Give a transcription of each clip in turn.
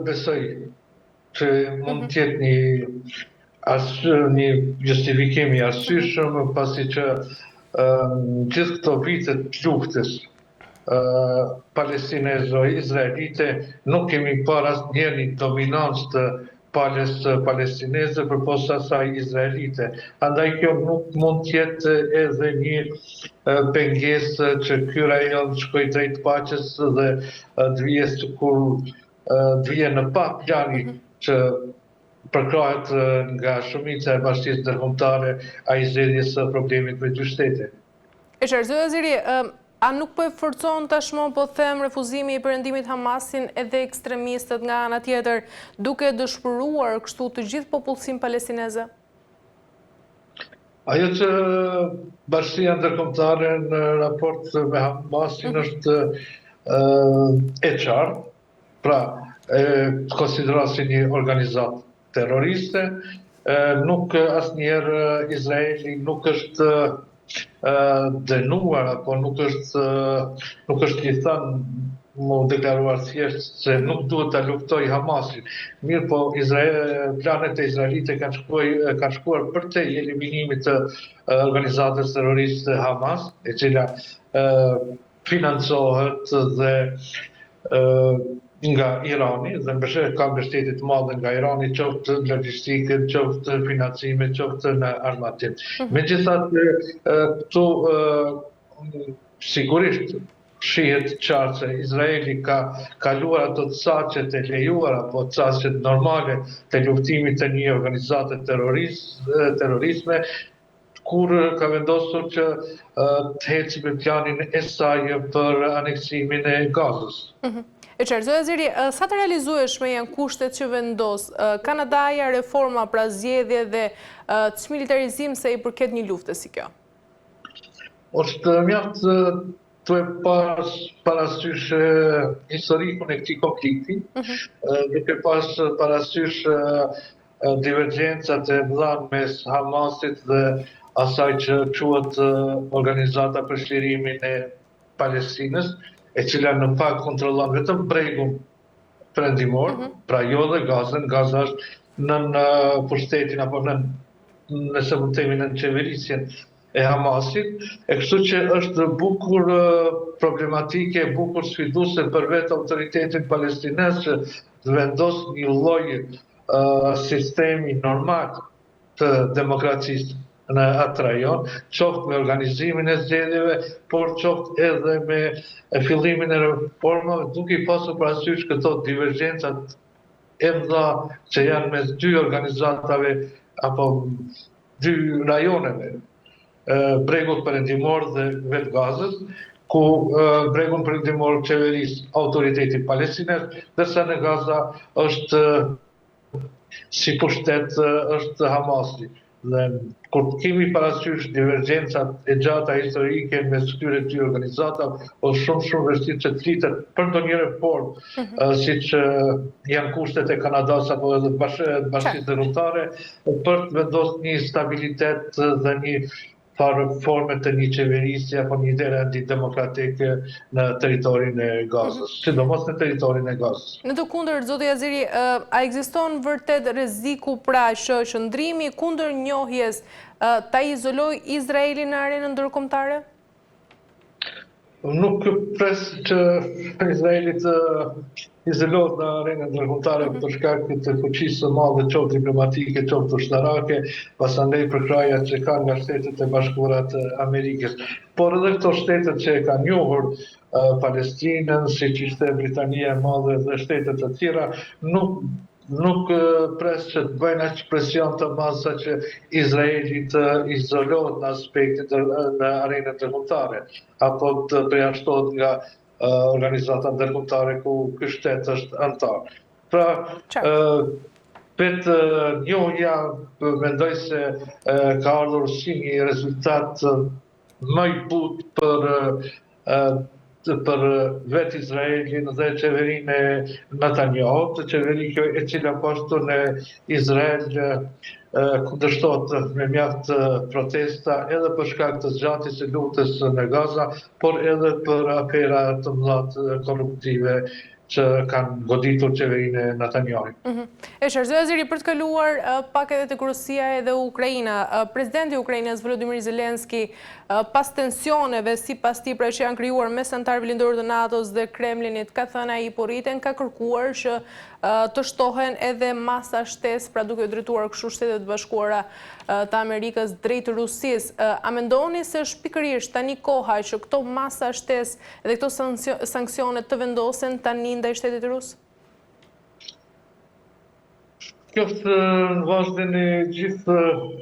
besoj që mund tjetë një justifikim i arsyeshëm, pasi që gjithë këto vitet të luftës palestinezo-izraelite nuk kemi parë asnjëherë një dominancë të palës palestineze përposa asaj izraelite. Andaj kjo nuk mund të jetë edhe një pengesë që ky rajon shkojë drejt paqes dhe të vijë në pa plani që përkrahet nga shumica e bashkisë ndërkombëtare ai zgjedhjes së problemit me dy shtete. E qartë, zoti Azeri, a nuk po e forcon tashmë, po them, refuzimi i perëndimit Hamasin edhe ekstremistët nga ana tjetër, duke dëshpëruar kështu të gjithë popullsinë palestineze? Ajo që Bashkia Ndërkombëtare në raport me Hamasin është e qartë, pra konsiderohet si një organizatë terroriste, nuk asnjëherë Izraeli nuk është dënuar apo nuk është i thënë më deklaruar thjesht se nuk duhet ta luftoj Hamasin. Mirë po planet e izraelite kanë shkuar për te eliminimit të organizatës terroriste Hamas, e cila financohet dhe nga Irani, dhe ka mbështetje të madhe nga Irani, qoftë logjistikën, qoftë financime, qoftë në armatim. Megjithatë, këtu sigurisht shihet qartë se Izraeli ka kaluar ato saqet e lejuara apo saqet normale të luftimit të një organizate terrorizme, kur ka vendosur që të ecë me planin e saj për aneksimin e Gazës. E qartë, zoti Azeri, sa të realizueshme janë kushtet që vendos Kanadaja, reforma pra zgjedhje dhe çmilitarizim sa i përket një lufte si kjo? Është mjaft të e pas parasysh historikun e këtij konflikti, duke pas parasysh divergjencat e mëdha mes Hamasit dhe asaj që quhet Organizata për Çlirimin e Palestinës, e cila në fakt kontrollon vetëm bregun perëndimor, pra jo dhe Gazën. Gaza është në pushtetin apo nëse mund të themi në qeverisjen e Hamasit, e kështu që është bukur problematike, bukur sfiduese për vetë autoritetin palestinez që të vendos një lloj sistemi normal të demokracisë në atë rajon, qoftë me organizimin e zgjedhjeve, por qoftë edhe me fillimin e reformave, duke i pasur parasysh këto divergjencat e mëdha që janë mes dy organizatave apo dy rajoneve, bregut perëndimor dhe vetë Gazës, ku bregun perëndimor qeveris autoritetin palestinez, ndërsa në Gaza është si pushtet është Hamasi. Dhe kur kemi parasysh divergjencat e gjata historike mes këtyre dy organizatave, është shumë vështirë që të flitet për ndonjë reformë, siç janë kushtet e Kanadas apo edhe Bashkisë Ndërkombëtare, për të vendosur një stabilitet dhe një farë forme të një qeverisje apo një idere antidemokratike në territorin e Gazës, sidomos në territorin e Gazës. Në të kundërt, zoti Azeri, a ekziston vërtet rreziku pra që qëndrimi kundër njohjes ta izoloj Izraelin në arenën ndërkombëtare? Nuk pres që Izraeli të izolohet në arenën ndërkombëtare për shkak të fuqisë së madhe qoftë diplomatike, qoftë ushtarake, pasandej përkraja që ka nga Shtetet e Bashkuara të Amerikës. Por edhe këto shtetet që e kanë njohur Palestinën, siç ishte Britania e Madhe dhe shtetet të tjera, nuk pres që të bëjnë aq presion të madh sa që Izraeli të izolohet në aspektet në arenën ndërkombëtare, apo të përjashtohet nga organizata ndërkombëtare ku ky shtet është antar. Pra, vetë njohja mendoj se ka ardhur si një rezultat më i butë për vetë Izraelin dhe qeverinë e Netanyahu, qeveri kjo e cila pashtu në Izrael kundërshtohet me mjaft protesta edhe për shkak të zgjatjes së luftës në Gaza, por edhe për afera të mëdha korruptive që kanë goditur qeverinë e Netanyahu. E shërzoj Aziri, për të kaluar pak edhe të Rusia edhe Ukraina, presidenti i Ukrainës Volodymyr Zelensky, pas tensioneve si pas tij pra që janë krijuar mes anëtarëve lindorë të NATO-s dhe Kremlinit, ka thënë ai po rriten, ka kërkuar që të shtohen edhe masa shtesë, pra duke drejtuar kështu Shtetet Bashkuara të Amerikës drejt Rusisë. A mendoni se është pikërisht tani koha që këto masa shtesë dhe këto sanksione të vendosen tani ndaj Shtetit Rus? Kjo është në vazhdim e gjithë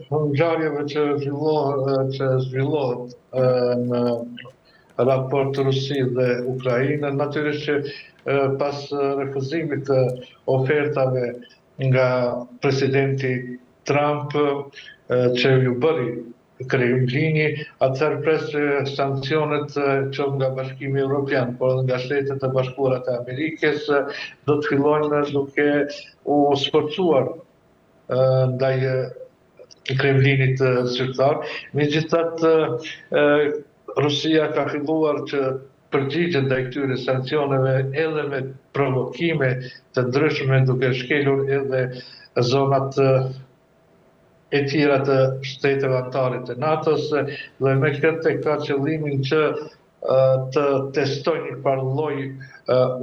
ngjarjeve që zhvillohet në raport Rusi dhe Ukrainë. Natyrisht që pas refuzimit të ofertave nga presidenti Trump që ju bëri Kremlini, atëherë pres sankcionet që nga Bashkimi Evropian, por nga Shtetet e Bashkuara të Amerikës do të fillojnë duke u sforcuar ndaj Kremlinit zyrtar. Megjithatë, Rusia ka filluar që përgjigjet ndaj këtyre sanksioneve edhe me provokime të ndryshme, duke shkelur edhe zonat e tjera të shteteve anëtare të NATO-s, dhe me këtë ka qëllimin që të testojnë një farë lloj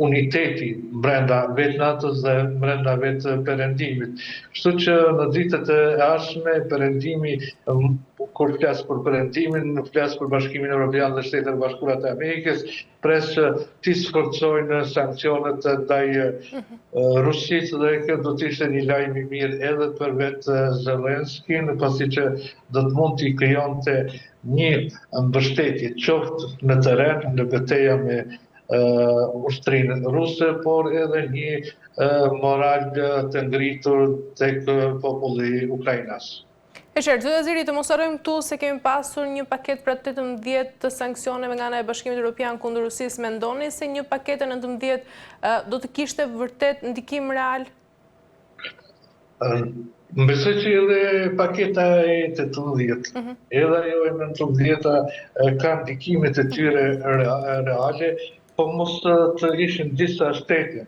uniteti brenda vetë NATO-s dhe brenda vetë perëndimit. Kështu që në ditët e ardhshme perëndimi, kur flas për perëndimin, flas për Bashkimin Evropian dhe Shtetet e Bashkuara të Amerikës, pres të sforcojnë sankcionet ndaj Rusisë, dhe kjo do të ishte një lajm i mirë edhe për vetë Zelenskin, pasi që do të mund t'i krijonte një mbështetje qoftë në terren, në betejë me ushtrinë ruse, por edhe një moral të ngritur tek populli ukrainas. E qartë, zoti Aziri, të mos harrojmë këtu se kemi pasur një paketë pra 18 të sanksioneve nga ana e Bashkimit Evropian kundër Rusisë. Mendoni se një paketë 19 do të kishte vërtet ndikim real? Besoj që edhe paketa e 18, edhe ajo e 19 ka ndikimet e tyre reale, po mos të ishin disa shtete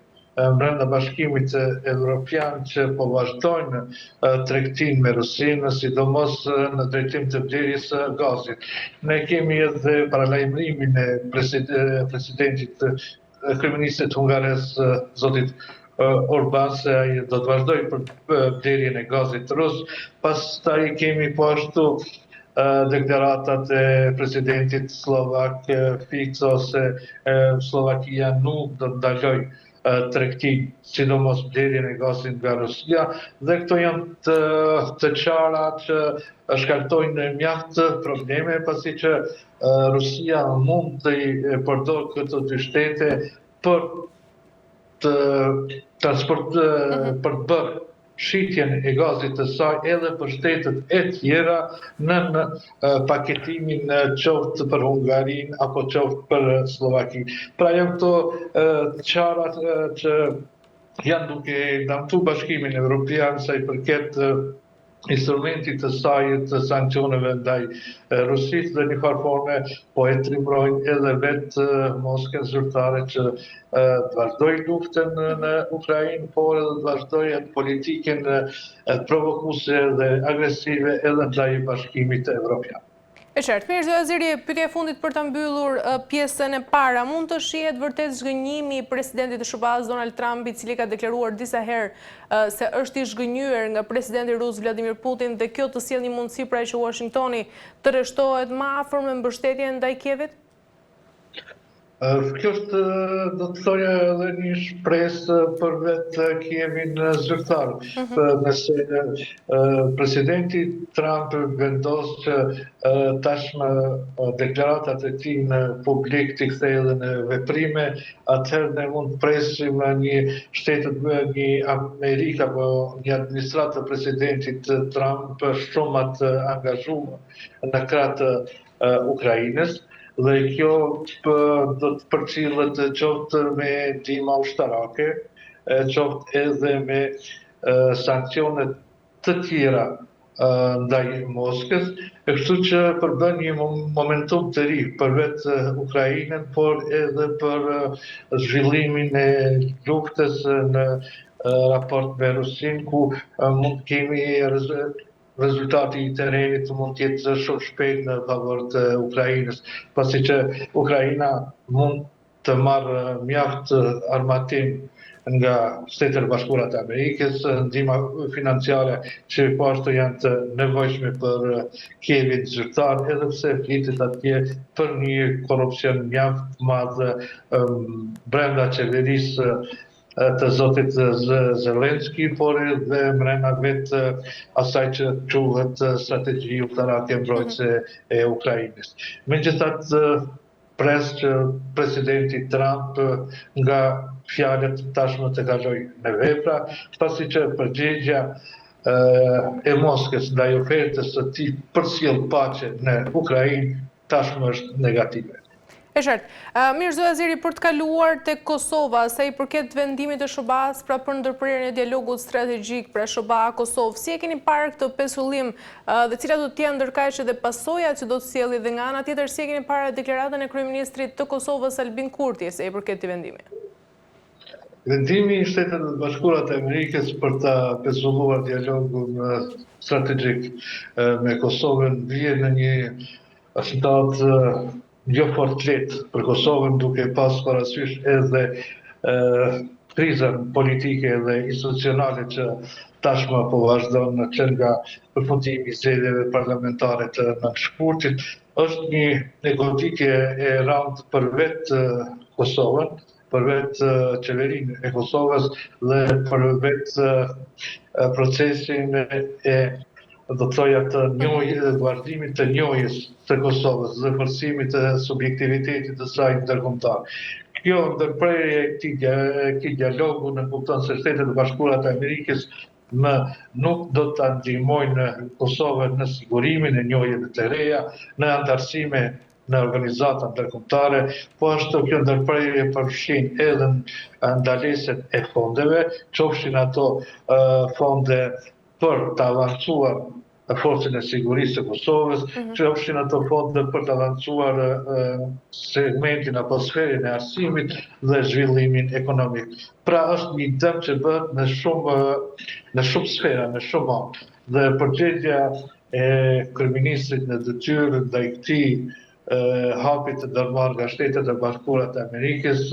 brenda Bashkimit Evropian që po vazhdojnë tregtinë me Rusinë, sidomos në drejtim të blerjes së gazit. Ne kemi edhe paralajmërimin e presidentit kryeministit hungares zotit Orban se ai do të vazhdojë për blerjen e gazit rus. Pastaj kemi po ashtu deklaratat e presidentit slovak Fico se Slovakia nuk do të ndalojë tregtin, sidomos blerjen e gazit nga Rusia, dhe këto janë të çara që shkaktojnë mjaft probleme, pasi që Rusia mund të përdor këto dy shtete për të për të bërë shitjen e gazit të saj edhe për shtetet e tjera në paketimin qoftë për Hungarinë apo qoftë për Slovakinë. Pra janë këto çarat që janë duke damtu Bashkimin Evropian sa i përket instrumentit të saj të sankcioneve ndaj Rusisë, dhe një farë forme po e trimrojnë edhe vetë Moskën zyrtare që të vazhdojë luftën në Ukrainë, por edhe të vazhdojë politikën provokuese dhe agresive edhe ndaj Bashkimit Evropian. E qartë, mirë, zoti Aziri, pyetja e fundit për ta mbyllur pjesën e para, mund të shihet vërtet zhgënjimi i presidentit të SBA-s Donald Trump, i cili ka deklaruar disa herë se është i zhgënjur nga presidenti rus Vladimir Putin, dhe kjo të sjellë një mundësi pra që Washingtoni të rreshtohet më afër me mbështetjen ndaj Kievit? Kjo është, do të thoja, edhe një shpresë për vetë Kievin zyrtar. Nëse presidenti Trump vendos që tashmë deklaratat e tij në publik t'i kthejë edhe në veprime, atëherë ne mund të presim një Amerikë apo një administratë të presidentit Trump shumë të angazhuar në krah të Ukrainës, dhe kjo do të përcillet qoftë me ndihmë ushtarake, qoftë edhe me sankcione të tjera ndaj Moskës, e kështu që përbën një momentum të ri për vetë Ukrainën, por edhe për zhvillimin e luftës në raport me Rusin, ku mund kemi rezultati i terrenit mund të jetë shumë shpejt në favor të Ukrainës, pasi që Ukraina mund të marrë mjaft armatim nga Shtetet e Bashkuara të Amerikës, ndihma financiare që poashtu janë të nevojshme për Kievin zyrtar, edhe pse flitet atje për një korrupsion mjaft madh brenda qeverisë të zotit Zelenski, por edhe mrena vetë asaj që quhet strategji ushtarake mbrojtëse e Ukrainës. Megjithatë, pres që presidenti Trump nga fjalët tashmë të kaloj në vepra, pasi që përgjigja e Moskës ndaj ofertës së tij për sjell paqe në Ukrainë tashmë është negative. E qartë. Mirë, zoti Azeri, për të kaluar te Kosova, sa i përket vendimit të SBA-s pra për ndërprerjen e dialogut strategjik pra SBA-Kosovë, si e keni parë këtë pesullim dhe cilat do të jenë ndërkaq edhe pasojat që do të sjellë dhe nga ana tjetër, si e keni parë deklaratën e kryeministrit të Kosovës Albin Kurti sa i përket këtij vendimi? Vendimi i Shtetit të Bashkuara të Amerikës për ta pesulluar dialogun strategjik me Kosovën vjen në një situatë jo fort lehtë për Kosovën, duke pas parasysh edhe krizën politike dhe institucionale që tashmë po vazhdon që nga përfundimi i zgjedhjeve parlamentare të nënshkurtit. Është një negotikje e rëndë për vetë Kosovën, për vetë qeverinë e Kosovës dhe për vetë procesin e do të thoja të vazhdimit të njohjes të Kosovës dhe forcimit të subjektivitetit të saj ndërkombëtar. Kjo ndërprerje e këtij dialogu në kupton se Shtetet e Bashkuara të Amerikës nuk do të ndihmojnë Kosovën në sigurimin e njohjeve të reja, në antarësime në organizata ndërkombëtare, po ashtu kjo ndërprerje përfshin edhe ndaleset e fondeve, qofshin ato fonde për të avancuar forcën e sigurisë të Kosovës, që ofshin ato fonde për të avancuar segmentin apo sferën e arsimit dhe zhvillimin ekonomik. Pra është një dëm që bëhet në shumë sfera, në shumë anë. Dhe përgjegjja e kryeministrit në detyrë ndaj këtij hapit të ndërmarrë nga Shtetet e Bashkuara të Amerikës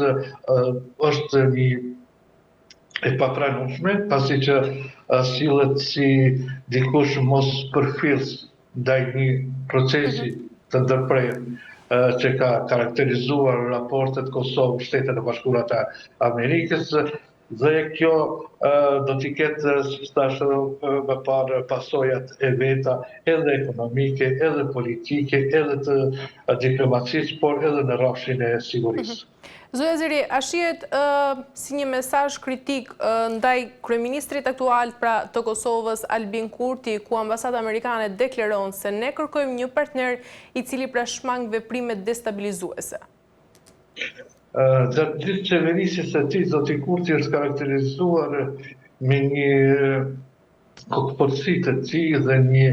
është një e papranueshme, pasi që sillet si dikush mos përfillës ndaj një procesi të ndërprerë që ka karakterizuar raportet Kosovë-Shtetet e Bashkuara të Amerikës, dhe kjo do t'i ketë, si thash më parë, pasojat e veta edhe ekonomike, edhe politike, edhe të diplomacisë, por edhe në rrafshin e sigurisë. Zoti Azeri, a shihet si një mesazh kritik ndaj kryeministrit aktual pra të Kosovës Albin Kurti, ku ambasada amerikane deklaron se ne kërkojmë një partner i cili pra shmang veprime destabilizuese? Gjatë gjithë qeverisjes së tij, zoti Kurti është karakterizuar me një kokëpërtësi të tij dhe një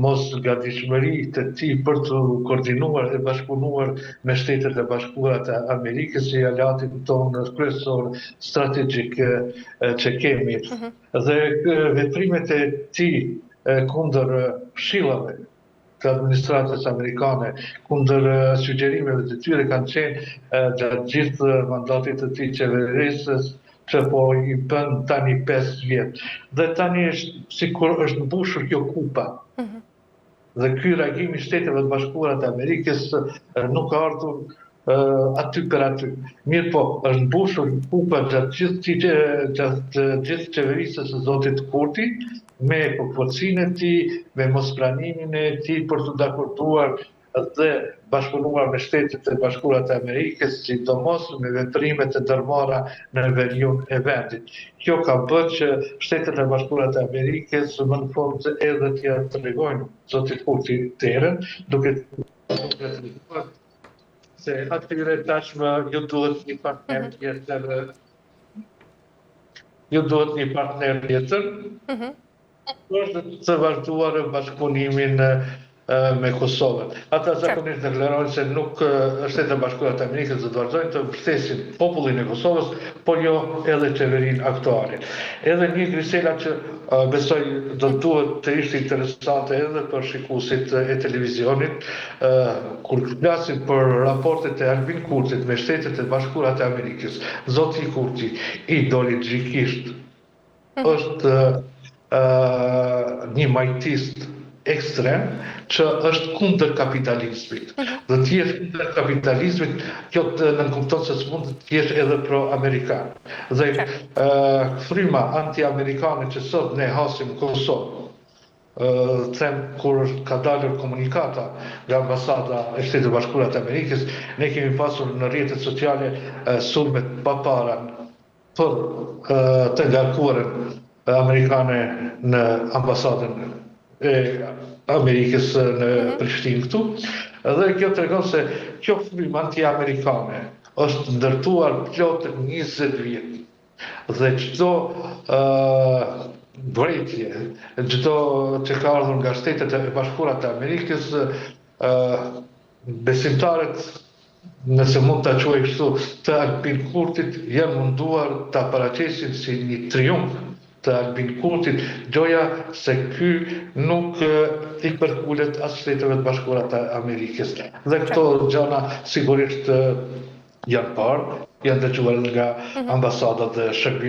mosgatishmëri të tij për të koordinuar e bashkëpunuar me Shtetet e Bashkuara të Amerikës, si aleatin tonë kryesor strategjik që kemi. Dhe veprimet e tij kundër këshillave të administratës amerikane, kundër sugjerimeve të tyre kanë qenë gjatë gjithë mandatit të tij qeverisës, që po i bën tani 5 vjet. Dhe tani është sikur është mbushur kjo kupa. Dhe ky reagim i Shteteve të Bashkuara të Amerikës nuk ka ardhur aty për aty. Mirë po, është mbushur kupa gjatë gjithë qeverisës së zotit Kurti, me përforcinë e tij, me mospranimin e tij për të dakorduar dhe bashkëpunuar me Shtetet e Bashkuara të Amerikës, sidomos me veprimet të ndërmarra në veriun e vendit. Kjo ka bërë që Shtetet e Bashkuara të Amerikës më në fund edhe t'ia tregojnë zotit Kurti terën, duke treguar se atyre tashmë ju duhet një partner tjetër. është të vazhduar bashkëpunimin me Kosovën. Ata zakonisht deklarojnë se nuk Shtetet e Bashkuara të Amerikës do të vazhdojnë të mbështesin popullin e Kosovës, por jo edhe qeverinë aktuale. Edhe një grisela që besoj do të duhet të ishte interesante edhe për shikuesit e televizionit, kur flasin për raportet e Albin Kurtit me Shtetet e Bashkuara të Amerikës, zoti Kurti ideologjikisht është një majtist ekstrem që është kundër kapitalizmit. Dhe të jesh kundër kapitalizmit, kjo të nënkupton se s'mund të jesh edhe pro-amerikan. Dhe fryma anti-amerikane që sot ne hasim Kosovë, them kur ka dalur komunikata nga ambasada e Shtetit të Bashkuara të Amerikës, ne kemi pasur në rrjetet sociale sulmet pa para për të ngarkuarën amerikane në ambasadën e Amerikës në Prishtinë këtu, dhe kjo tregon se kjo frymë anti-amerikane është ndërtuar plot 20 vjet. Dhe çdo vrejtje, çdo që ka ardhur nga Shtetet e Bashkuara të Amerikës, besimtarët, nëse mund ta quaj kështu, të Albin Kurtit janë munduar ta paraqesin si një triumf të Albin Kurtit, gjoja se ky nuk i përkulet as Shteteve të Bashkuara të Amerikës. Dhe këto gjëra sigurisht janë parë, janë dëgjuar nga ambasadat dhe shërbim